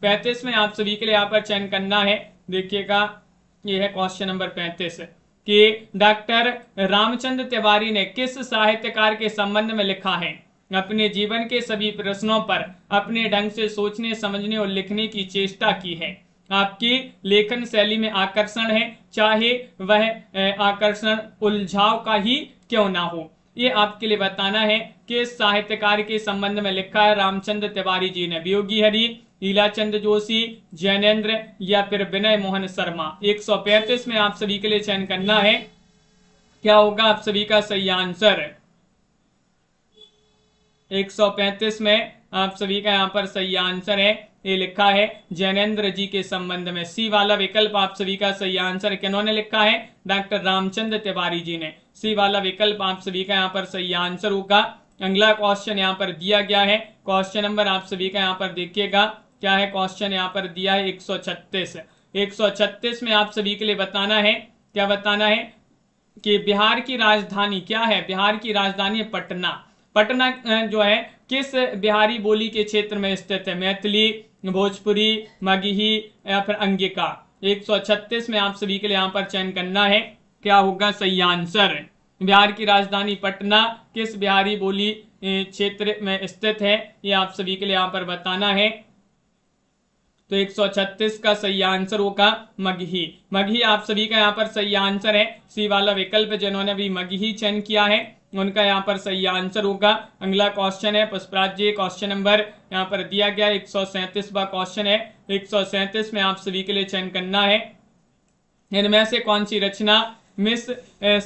35 में आप सभी के लिए यहाँ पर चयन करना है, देखिएगा ये है क्वेश्चन नंबर 35 कि डॉक्टर रामचंद्र तिवारी ने किस साहित्यकार के संबंध में लिखा है। अपने जीवन के सभी प्रश्नों पर अपने ढंग से सोचने, समझने और लिखने की चेष्टा की है। आपकी लेखन शैली में आकर्षण है, चाहे वह आकर्षण उलझाव का ही क्यों ना हो। ये आपके लिए बताना है कि साहित्यकार के संबंध में लिखा है रामचंद्र तिवारी जी ने। वियोगी हरि, लीलाचंद जोशी, जैनेन्द्र या फिर विनय मोहन शर्मा। 135 में आप सभी के लिए चयन करना है, क्या होगा आप सभी का सही आंसर। 135 में आप सभी का यहाँ पर सही आंसर है, ये लिखा है जैनेन्द्र जी के संबंध में। सी वाला विकल्प आप सभी का सही आंसर है। किन्होंने लिखा है, डॉक्टर रामचंद्र तिवारी जी ने। सी वाला विकल्प आप सभी का यहाँ पर सही आंसर होगा। अगला क्वेश्चन यहाँ पर दिया गया है, क्वेश्चन नंबर आप सभी का यहाँ पर देखिएगा क्या है। क्वेश्चन यहाँ पर दिया है 136। 136 में आप सभी के लिए बताना है, क्या बताना है कि बिहार की राजधानी क्या है। बिहार की राजधानी है पटना। पटना जो है किस बिहारी बोली के क्षेत्र में स्थित है। मैथिली, भोजपुरी, मगही या फिर अंगिका। 136 में आप सभी के लिए यहाँ पर चयन करना है, क्या होगा सही आंसर। बिहार की राजधानी पटना किस बिहारी बोली क्षेत्र में स्थित है, ये आप सभी के लिए यहाँ पर बताना है। तो 136 का सही आंसर होगा मगही। मगही आप सभी का यहाँ पर सही आंसर है। सी वाला विकल्प जिन्होंने भी मगही चयन किया है उनका यहाँ पर सही आंसर होगा। अगला क्वेश्चन है पुष्पराज जी, क्वेश्चन नंबर यहाँ पर दिया गया 137वां क्वेश्चन है। 137 में आप सभी के लिए चयन करना है, इनमें से कौन सी रचना मिस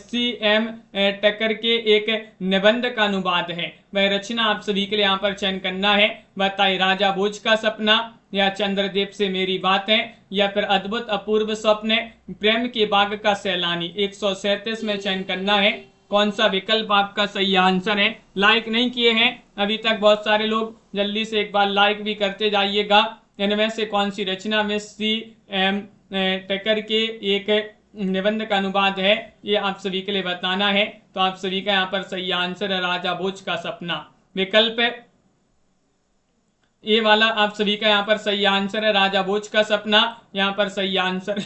CM टकर के एक निबंध का अनुवाद है। वह रचना आप सभी के लिए यहाँ पर चयन करना है। बताइए, राजा भोज का सपना या चंद्रदेव से मेरी बातें या फिर अद्भुत अपूर्व स्वप्न, प्रेम के बाग का सैलानी। 137 में चयन करना है, कौन सा विकल्प आपका सही आंसर है। लाइक नहीं किए हैं अभी तक बहुत सारे लोग, जल्दी से एक बार लाइक भी करते जाइएगा। इनमें से कौन सी रचना में सी एम टेकर के एक निबंध का अनुवाद है, ये आप सभी के लिए बताना है। तो आप सभी का यहाँ पर सही आंसर है राजा भोज का सपना। विकल्प ये वाला आप सभी का यहाँ पर सही आंसर है राजा भोज का सपना, यहाँ पर सही आंसर।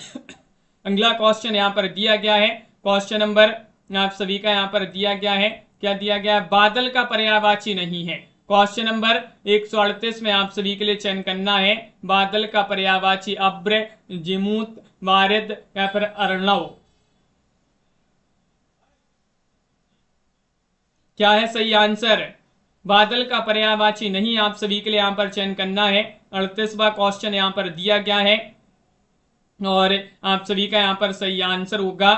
अगला क्वेश्चन यहाँ पर दिया गया है, क्वेश्चन नंबर आप सभी का यहाँ पर दिया गया है, क्या दिया गया है, बादल का पर्यायवाची नहीं है। क्वेश्चन नंबर 138 में आप सभी के लिए चयन करना है, बादल का पर्यायवाची अब्र, जिमूत, वारिद या फिर अर्णव। क्या है सही आंसर? बादल का पर्यायवाची नहीं, आप सभी के लिए यहाँ पर चयन करना है। 38वां क्वेश्चन यहाँ पर दिया गया है और आप सभी का यहाँ पर सही आंसर होगा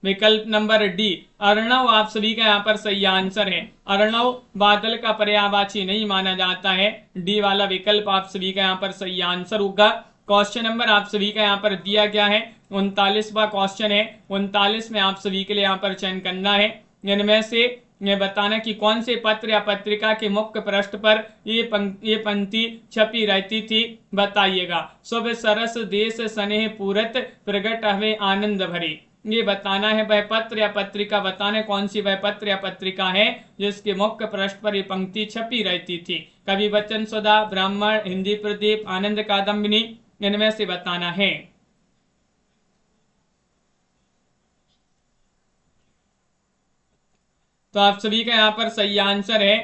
विकल्प नंबर डी, अर्णव। आप सभी का यहाँ पर सही आंसर है। अर्णव बादल का पर्यायवाची नहीं माना जाता है, डी वाला विकल्प आप सभी का यहाँ पर सही आंसर होगा। क्वेश्चन नंबर आप सभी का यहाँ पर दिया गया है 39वां क्वेश्चन है। 39 में आप सभी के लिए यहाँ पर चयन करना है, इनमें से ये बताना कि कौन से पत्र या पत्रिका के मुख्य पृष्ठ पर ये पंक्ति छपी रहती थी, बताइएगा। शुभ सरस देश स्नेह पूरत प्रगट हवे आनंद भरे, ये बताना है वह पत्र या पत्रिका, बताने कौन सी वह पत्र या पत्रिका है जिसके मुख्य पृष्ठ पर ये पंक्ति छपी रहती थी। कवि वचन सुधा, ब्राह्मण, हिंदी प्रदीप, आनंद कादम्बिनी, इनमें से बताना है। तो आप सभी का यहाँ पर सही आंसर है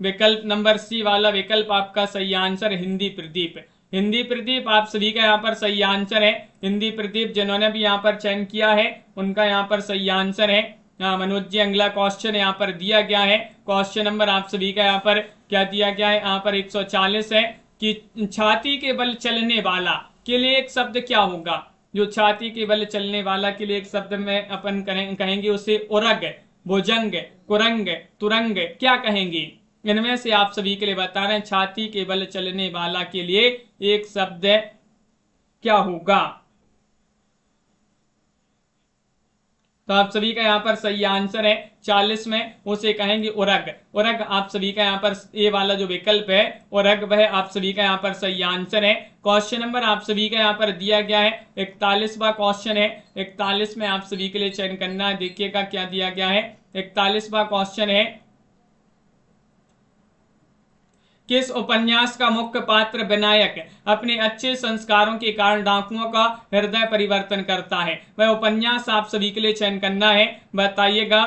विकल्प नंबर सी वाला विकल्प आपका सही आंसर, हिंदी प्रदीप। हिंदी प्रदीप आप सभी का यहाँ पर सही आंसर है। हिंदी प्रदीप जिन्होंने भी यहाँ पर चयन किया है उनका यहाँ पर सही आंसर है। मनोज जी अगला क्वेश्चन यहाँ पर दिया गया है, क्वेश्चन नंबर आप सभी का यहाँ पर क्या दिया गया है, यहाँ पर 140 है कि छाती के बल चलने वाला के लिए एक शब्द क्या होगा। जो छाती के बल चलने वाला के लिए एक शब्द में अपन कहेंगे उसे उरग, भुजंग, कुरंग, तुरंग, क्या कहेंगे। इनमें से आप सभी के लिए बता रहे हैं छाती के बल चलने वाला के लिए एक शब्द क्या होगा। तो आप सभी का यहाँ पर सही आंसर है 40 में उसे कहेंगे उरग। उरग आप सभी का यहाँ पर ये वाला जो विकल्प है उरग वह आप सभी का यहाँ पर सही आंसर है। क्वेश्चन नंबर आप सभी का यहाँ पर दिया गया है 41वां क्वेश्चन है। 41 में आप सभी के लिए चयन करना है, देखिएगा क्या दिया गया है। 41वां क्वेश्चन है, किस उपन्यास का मुख्य पात्र विनायक अपने अच्छे संस्कारों के कारण डाकुओं का हृदय परिवर्तन करता है, वह उपन्यास आप सभी के लिए चयन करना है, बताइएगा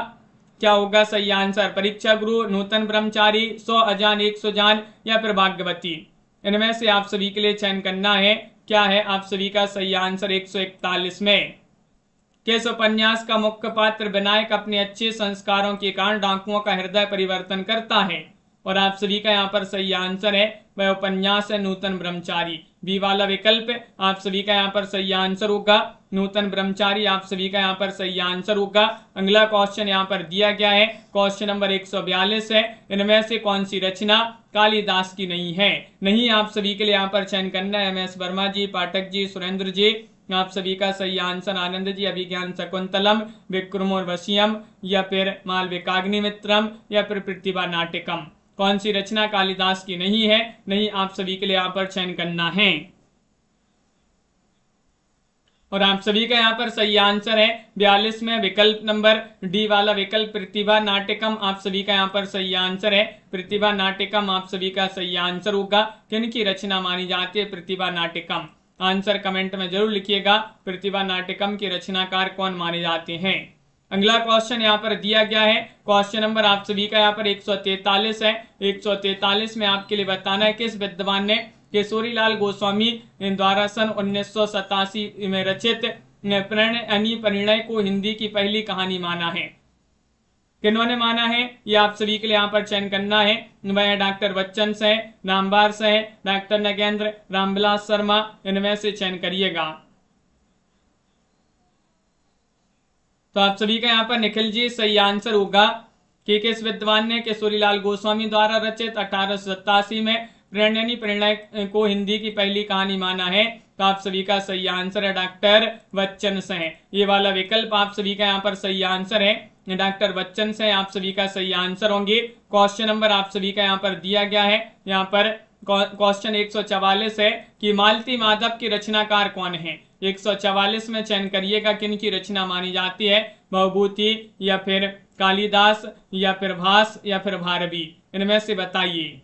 क्या होगा सही आंसर। परीक्षा गुरु, नूतन ब्रह्मचारी, 100 अजान 100 जान या फिर भाग्यवती, इनमें से आप सभी के लिए चयन करना है। क्या है आप सभी का सही आंसर 141 में। किस उपन्यास का मुख्य पात्र विनायक अपने अच्छे संस्कारों के कारण डाकुओं का हृदय परिवर्तन करता है, और आप सभी का यहाँ पर सही आंसर है वह उपन्यास है नूतन ब्रह्मचारी। बी वाला विकल्प आप सभी का यहाँ पर सही आंसर होगा, नूतन ब्रह्मचारी आप सभी का यहाँ पर सही आंसर होगा। अगला क्वेश्चन यहाँ पर दिया गया है, क्वेश्चन नंबर 142 है, इनमें से कौन सी रचना कालिदास की नहीं है। नहीं आप सभी के लिए यहाँ पर चयन करना है MS वर्मा जी, पाठक जी, सुरेंद्र जी, आप सभी का सही आंसर आनंद जी, अभिज्ञान शकुंतलम, विक्रमोर्वशीयम या फिर मालविकाग्निमित्रम या फिर प्रतिभा नाटिकम। कौन सी रचना कालिदास की नहीं है, नहीं आप सभी के लिए यहाँ पर चयन करना है। और आप सभी का यहाँ पर सही आंसर है 42 में विकल्प नंबर डी वाला विकल्प प्रतिभा नाटिकम आप सभी का यहाँ पर सही आंसर है। प्रतिभा नाटिकम आप सभी का सही आंसर होगा। किन की रचना मानी जाती है प्रतिभा नाटिकम, आंसर कमेंट में जरूर लिखिएगा। प्रतिभा नाटिकम के रचनाकार कौन माने जाते हैं। अगला क्वेश्चन यहाँ पर दिया गया है, क्वेश्चन नंबर आप सभी का यहाँ पर 143 है। 143 में आपके लिए बताना है किस विद्वान ने केशोरीलाल गोस्वामी द्वारा सन 1987 में रचित परिणय को हिंदी की पहली कहानी माना है। किन्होंने माना है ये आप सभी के लिए यहाँ पर चयन करना है। वह डॉक्टर बच्चन से, रामबार से, डॉक्टर नगेंद्र, रामविलास शर्मा, इनमें से चयन करिएगा। तो आप सभी का यहाँ पर निखिल जी सही आंसर होगा कि किस विद्वान ने केशोरीलाल गोस्वामी द्वारा रचित 1887 में परिणय को हिंदी की पहली कहानी माना है। तो आप सभी का सही आंसर है डॉक्टर बच्चन से। ये वाला विकल्प आप सभी का यहाँ पर सही आंसर है। डॉक्टर बच्चन से आप सभी का सही आंसर होंगे। क्वेश्चन नंबर आप सभी का यहाँ पर दिया गया है। यहाँ पर क्वेश्चन 144 है कि मालती माधव की रचनाकार कौन है। 144 में चयन करिएगा किन की रचना मानी जाती है, भवभूति या फिर कालिदास या फिर भास या फिर भारवी, इनमें से बताइए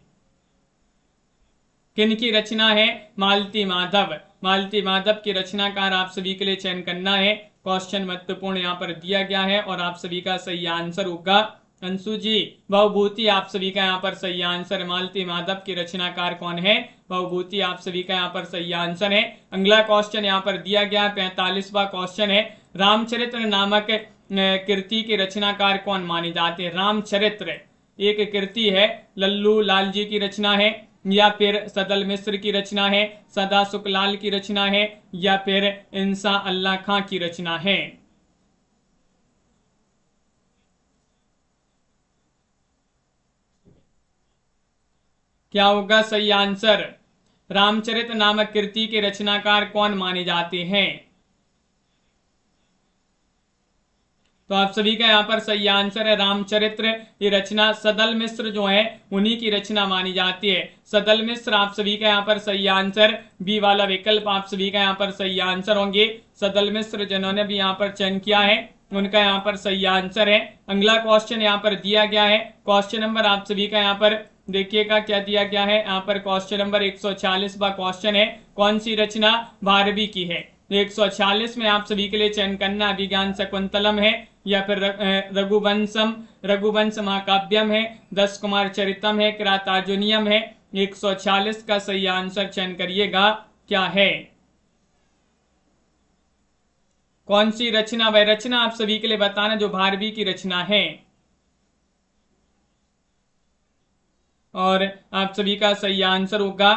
किन की रचना है। मालती माधव, मालती माधव की रचनाकार आप सभी के लिए चयन करना है। क्वेश्चन महत्वपूर्ण यहाँ पर दिया गया है और आप सभी का सही आंसर होगा अंशु जी भवभूति। आप सभी का यहाँ पर सही आंसर, मालती माधव की रचनाकार कौन है, भवभूति आप सभी का यहाँ पर सही आंसर है। अगला क्वेश्चन यहाँ पर दिया गया 45वां क्वेश्चन है, रामचरित्र नामक कृति के रचनाकार कौन माने जाते हैं। रामचरित्र एक कृति है, लल्लू लाल जी की रचना है या फिर सदल मिश्र की रचना है, सदा सुखलाल की रचना है या फिर इंसा अल्लाह खां की रचना है। क्या होगा सही आंसर। रामचरित नामक कृति के रचनाकार कौन माने जाते हैं। तो आप सभी का यहाँ पर सही आंसर है रामचरित्र। ये रचना सदल मिश्र जो है उन्हीं की रचना मानी जाती है। सदल मिश्र आप सभी का यहाँ पर सही आंसर, बी वाला विकल्प आप सभी का यहाँ पर सही आंसर होंगे। सदल मिश्र जिन्होंने भी यहाँ पर चयन किया है उनका यहाँ पर सही आंसर है। अगला क्वेश्चन यहाँ पर दिया गया है, क्वेश्चन नंबर आप सभी का यहाँ पर देखिएगा क्या दिया गया है। यहाँ पर क्वेश्चन नंबर 146वां क्वेश्चन है, कौन सी रचना भारवी की है। 146 में आप सभी के लिए चयन करना अभिज्ञान शकुंतलम है या फिर रघुवंश महाकाव्यम है, 10 कुमार चरितम है, किरातार्जुनियम है। 146 का सही आंसर चयन करिएगा क्या है, कौन सी रचना। वह रचना आप सभी के लिए बताना जो भारवी की रचना है। और आप सभी का सही आंसर होगा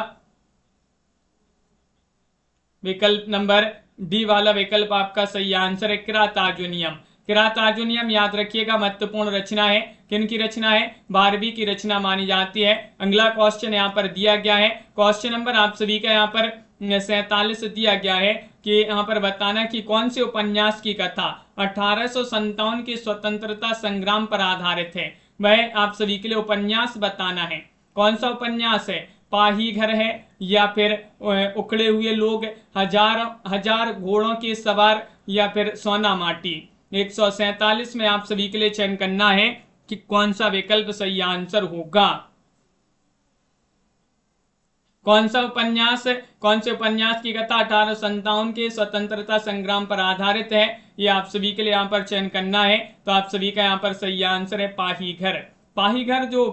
विकल्प नंबर डी वाला विकल्प आपका सही आंसर है, किरातार्जुनियम। किरातार्जुनियम याद रखिएगा महत्वपूर्ण रचना है, किन की रचना है, भारवी की रचना मानी जाती है। अगला क्वेश्चन यहाँ पर दिया गया है, क्वेश्चन नंबर आप सभी का यहाँ पर 47 दिया गया है कि यहाँ पर बताना कि कौन से उपन्यास की कथा 1857 के स्वतंत्रता संग्राम पर आधारित है। वह आप सभी के लिए उपन्यास बताना है, कौन सा उपन्यास है। पाही घर है या फिर उखड़े हुए लोग, हजार घोड़ों के सवार या फिर सोना माटी। 147 में आप सभी के लिए चयन करना है कि कौन सा विकल्प सही आंसर होगा। कौन सा उपन्यास, कौन से उपन्यास की कथा 1857 के स्वतंत्रता संग्राम पर आधारित है, ये आप सभी के लिए यहाँ पर चयन करना है। तो आप सभी का यहाँ पर सही आंसर है पाही घर। पाही घर जो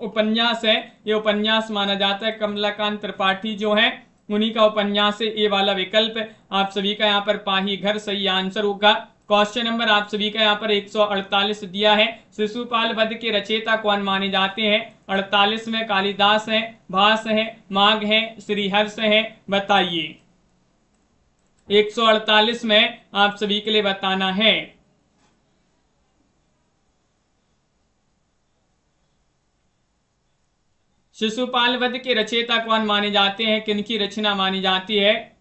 उपन्यास है ये उपन्यास माना जाता है, कमलाकांत त्रिपाठी जो है उन्हीं का उपन्यास है। ये वाला विकल्प आप सभी का यहाँ पर पाही घर सही आंसर होगा। क्वेश्चन नंबर आप सभी का यहाँ पर 148 दिया है, शिशुपाल वध के रचयिता कौन माने जाते हैं। 48 में कालिदास है, भास है, माघ है, श्रीहर्ष है, बताइए। 148 में आप सभी के लिए बताना है। शिशुपाल वध के रचयिता कौन माने जाते हैं, किनकी रचना मानी जाती है।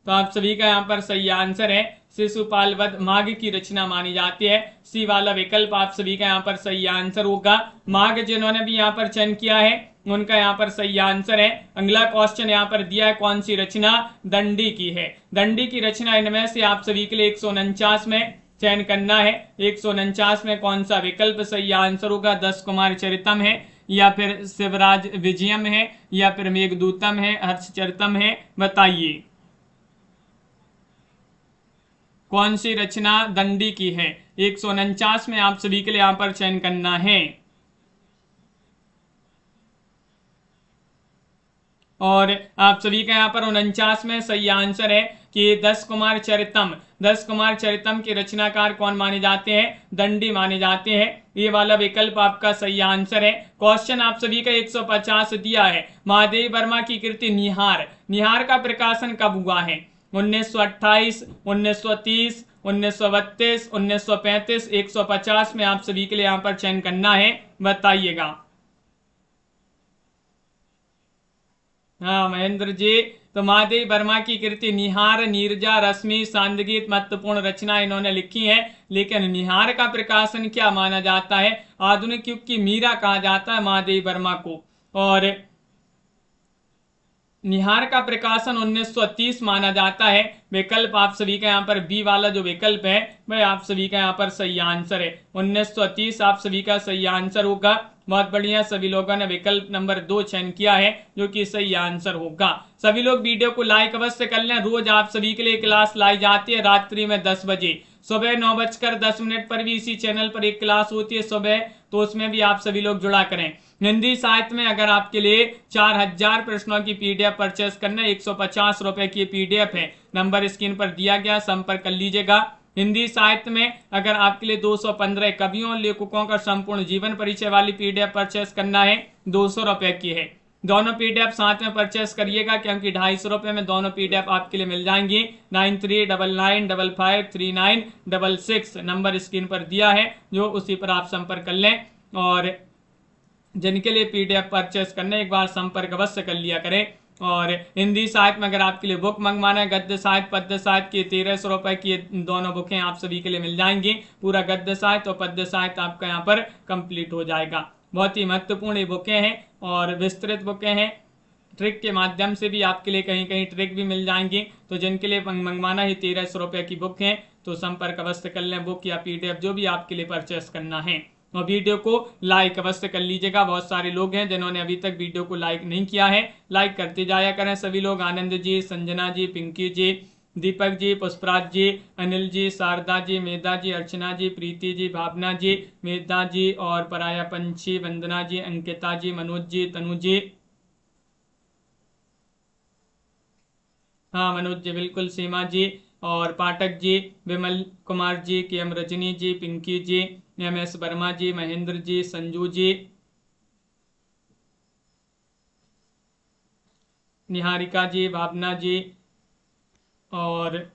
तो आप सभी का यहाँ पर सही आंसर है शिशुपाल वध माघ की रचना मानी जाती है। सी वाला विकल्प आप सभी का यहाँ पर सही आंसर होगा। माघ जिन्होंने भी यहाँ पर चयन किया है उनका यहाँ पर सही आंसर है। अगला क्वेश्चन यहाँ पर दिया है, कौन सी रचना दंडी की है। दंडी की रचना इनमें से आप सभी के लिए 149 में चयन करना है। 149 में कौन सा विकल्प सही आंसर होगा। 10 कुमार चरितम है या फिर शिवराज विजयम है या फिर मेघदूतम है, हर्षचरितम है, बताइए कौन सी रचना दंडी की है। 149 में आप सभी के लिए यहां पर चयन करना है। और आप सभी का यहाँ पर 49 में सही आंसर है कि 10 कुमार चरितम। 10 कुमार चरितम के रचनाकार कौन माने जाते हैं, दंडी माने जाते हैं। ये वाला विकल्प आपका सही आंसर है। क्वेश्चन आप सभी का 150 दिया है, महादेव वर्मा की कृति निहार। निहार का प्रकाशन कब हुआ है। 1928, 1930, 1932, 1935, 150 में आप सभी के लिए यहाँ पर चयन करना है, बताइएगा। हाँ महेंद्र जी, तो महादेवी वर्मा की कृति निहार, नीरजा, रश्मि, सांदगीत महत्वपूर्ण रचना इन्होंने लिखी है। लेकिन निहार का प्रकाशन क्या माना जाता है? आधुनिक युग की मीरा कहा जाता है महादेवी वर्मा को। और निहार का प्रकाशन 1930 माना जाता है। विकल्प आप सभी का यहाँ पर बी वाला जो विकल्प है वह आप सभी का यहाँ पर सही आंसर है। 1930 आप सभी का सही आंसर होगा। बहुत बढ़िया, सभी लोगों ने विकल्प नंबर 2 चयन किया है जो कि सही आंसर होगा। सभी लोग वीडियो को लाइक अवश्य कर लें। रोज आप सभी के लिए क्लास लाई जाती है रात्रि में 10 बजे। सुबह 9:10 पर भी इसी चैनल पर एक क्लास होती है सुबह, तो उसमें भी आप सभी लोग जुड़ा करें। हिंदी साहित्य में अगर आपके लिए 4000 प्रश्नों की पीडीएफ परचेस करना है, 150 रुपए की पीडीएफ है, नंबर स्क्रीन पर दिया गया, संपर्क कर लीजिएगा। हिंदी साहित्य में अगर आपके लिए 215 कवियों और लेखकों का संपूर्ण जीवन परिचय वाली पीडीएफ परचेस करना है, 200 रुपए की है। दोनों पीडीएफ साथ में परचेस करिएगा क्योंकि 250 रुपए में दोनों पीडीएफ आपके लिए मिल जाएंगी। 9399553966 नंबर स्क्रीन पर दिया है, जो उसी पर आप संपर्क कर लें। और जिनके लिए पीडीएफ परचेस करने एक बार संपर्क अवश्य कर लिया करें। और हिंदी साहित्य में अगर आपके लिए बुक मंगवाना है, गद्य साहित्य पद्य साहित्य की 1300 रुपए की दोनों बुकें आप सभी के लिए मिल जाएंगी। पूरा गद्य साहित्य और पद्य साहित्य आपका यहाँ पर कंप्लीट हो जाएगा। बहुत ही महत्वपूर्ण ये बुकें हैं और विस्तृत बुकें हैं। ट्रिक के माध्यम से भी आपके लिए कहीं कहीं ट्रिक भी मिल जाएंगी। तो जिनके लिए मंगवाना ही 1300 रुपए की बुक है तो संपर्क अवश्य कर लें। बुक या पीडीएफ जो भी आपके लिए परचेस करना है। और वीडियो को लाइक अवश्य कर लीजिएगा। बहुत सारे लोग हैं जिन्होंने अभी तक वीडियो को लाइक नहीं किया है, लाइक करते जाया करें सभी लोग। आनंद जी, संजना जी, पिंकी जी, दीपक जी, पुष्पराज जी, अनिल जी, शारदा जी, मेधा जी, अर्चना जी, प्रीति जी, भावना जी, मेधा जी और पराया पंछी, वंदना जी, अंकिता जी, मनोज जी, तनु जी, हाँ मनोज जी बिल्कुल, सीमा जी और पाठक जी, विमल कुमार जी, के एम रजनी जी, पिंकी जी, एम एस वर्मा जी, महेंद्र जी, संजू जी, निहारिका जी, भावना जी और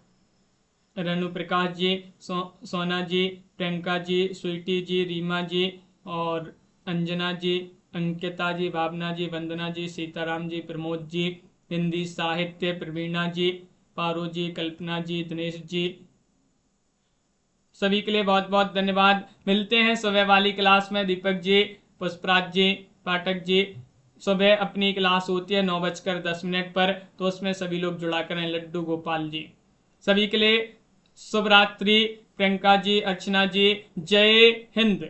रनु प्रकाश जी, सोना जी, प्रियंका जी, स्वीटी जी, रीमा जी और अंजना जी, अंकिता जी, भावना जी, वंदना जी, सीताराम जी, प्रमोद जी, हिंदी साहित्य प्रवीणा जी, पारो जी, कल्पना जी, दिनेश जी, सभी के लिए बहुत बहुत धन्यवाद। मिलते हैं सुबह वाली क्लास में। दीपक जी, पुष्पराज जी, पाठक जी, सुबह अपनी क्लास होती है 9:10 पर, तो उसमें सभी लोग जुड़ा करें। लड्डू गोपाल जी, सभी के लिए शुभ रात्रि। प्रियंका जी, अर्चना जी, जय हिंद।